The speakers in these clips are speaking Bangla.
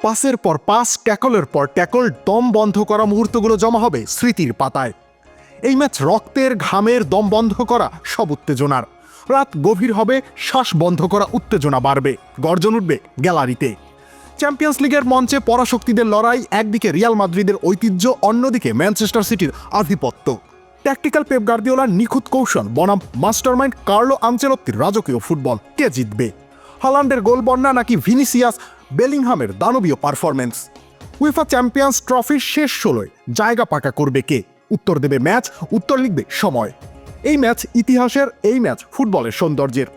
পাসের পর পাস, ট্যাকলের পর ট্যাকল, দম বন্ধ করা মুহূর্তগুলো জমা হবে স্মৃতির পাতায়। এই ম্যাচ রক্তের, ঘামের, দম বন্ধ করা সব উত্তেজনার। রাত গভীর হবে, শ্বাস বন্ধ করা উত্তেজনা বাড়বে, গর্জন উঠবে গ্যালারিতে। চ্যাম্পিয়ন্স লিগের মঞ্চে পরাশক্তিদের লড়াই, একদিকে রিয়াল মাদ্রিদের ঐতিহ্য, অন্যদিকে ম্যানচেস্টার সিটির আধিপত্য। ট্যাকটিক্যাল পেপ গার্দিওলার নিখুঁত কৌশল বনাম মাস্টারমাইন্ড কার্লো আনচেলত্তির রাজকীয় ফুটবল, কে জিতবে? হালান্ডের গোল বন্যা নাকি ভিনিসিয়াস বেলিংহামের দানবীয় পারফরমেন্স? উয়েফা চ্যাম্পিয়ন্স ট্রফির শেষ 16-য় জায়গা পাকা করবে কে? উত্তর দেবে ম্যাচ, উত্তর লিখবে সময়। এই ম্যাচ ইতিহাসের, এই ম্যাচ ফুটবলের সৌন্দর্যের।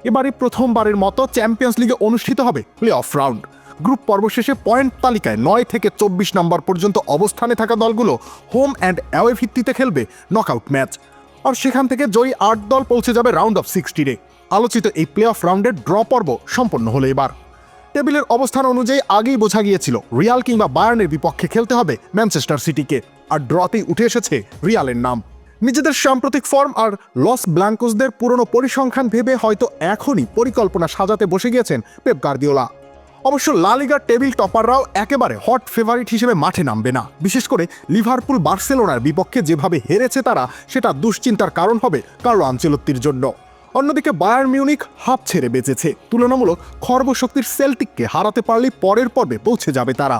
এবারে প্রথমবারের মতো চ্যাম্পিয়ন্স লিগে অনুষ্ঠিত হবে প্লে অফ রাউন্ড। গ্রুপ পর্ব শেষে পয়েন্ট তালিকায় 9 থেকে 24 নম্বর পর্যন্ত অবস্থানে থাকা দলগুলো হোম অ্যান্ড অ্যাওয়ে ভিত্তিতে খেলবে নকআউট ম্যাচ। আর সেখান থেকে জয়ী 8 দল পৌঁছে যাবে রাউন্ড অফ 16-এ। আলোচিত এই প্লে অফ রাউন্ডের ড্র পর্ব সম্পন্ন হলো এবার। টেবিলের অবস্থান অনুযায়ী আগেই বোঝা গিয়েছিল রিয়াল কিংবা বায়ার্নের বিপক্ষে খেলতে হবে ম্যানচেস্টার সিটিকে, আর ড্রতেই উঠে এসেছে রিয়ালের নাম। নিজেদের সাম্প্রতিক ফর্ম আর লস ব্ল্যাঙ্কোসদের পুরনো পরিসংখ্যান ভেবে হয়তো এখনই পরিকল্পনা সাজাতে বসে গিয়েছেন পেপ গার্দিওলা। অবশ্য লা লিগার টেবিল টপাররাও একেবারে হট ফেভারিট হিসেবে মাঠে নামবে না। বিশেষ করে লিভারপুল বার্সেলোনার বিপক্ষে যেভাবে হেরেছে তারা, সেটা দুশ্চিন্তার কারণ হবে কার্লো আনচেলত্তির জন্য। অন্যদিকে বায়ার্ন মিউনিখ হাফ ছেড়ে বেঁচেছে। তুলনামূলক খর্বশক্তির সেল্টিককে হারাতে পারলেই পরের পর্বে পৌঁছে যাবে তারা।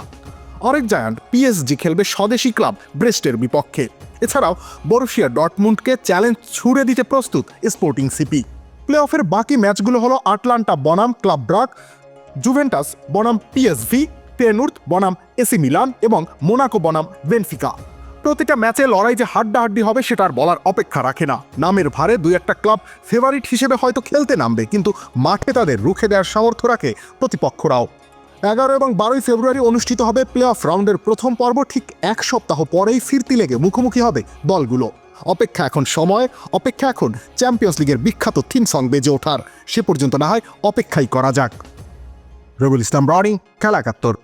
আরেক জায়ান্ট পিএসজি খেলবে স্বদেশি ক্লাব ব্রেস্টের বিপক্ষে। এছাড়াও বরুসিয়া ডর্টমুন্ডকে চ্যালেঞ্জ ছুড়ে দিতে প্রস্তুত স্পোর্টিং সিপি। প্লে অফের বাকি ম্যাচগুলো হলো আটলান্টা বনাম ক্লাব ব্রাগ, জুভেন্টাস বনাম পিএসভি, ফেনুর্ত বনাম এসি মিলান এবং মোনাকো বনাম বেনফিকা। প্রতিটা ম্যাচে লড়াই যে হাড্ডাহাড্ডি হবে সেটা আর বলার অপেক্ষা রাখে না। নামের ভারে দুই একটা ক্লাব ফেভারিট হিসেবে হয়তো খেলতে নামবে, কিন্তু মাঠে তাদের রুখে দেওয়ার সামর্থ্য রাখে প্রতিপক্ষরাও। 11 এবং 12 ফেব্রুয়ারি অনুষ্ঠিত হবে প্লে অফ রাউন্ডের প্রথম পর্ব। ঠিক এক সপ্তাহ পরেই ফিরতি লেগে মুখোমুখি হবে দলগুলো। অপেক্ষা এখন সময়, অপেক্ষা এখন চ্যাম্পিয়ন্স লিগের বিখ্যাত থিম সং বেজে ওঠার। সে পর্যন্ত না হয় অপেক্ষাই করা যাক। রবিউল ইসলাম রনি, খেলা 71।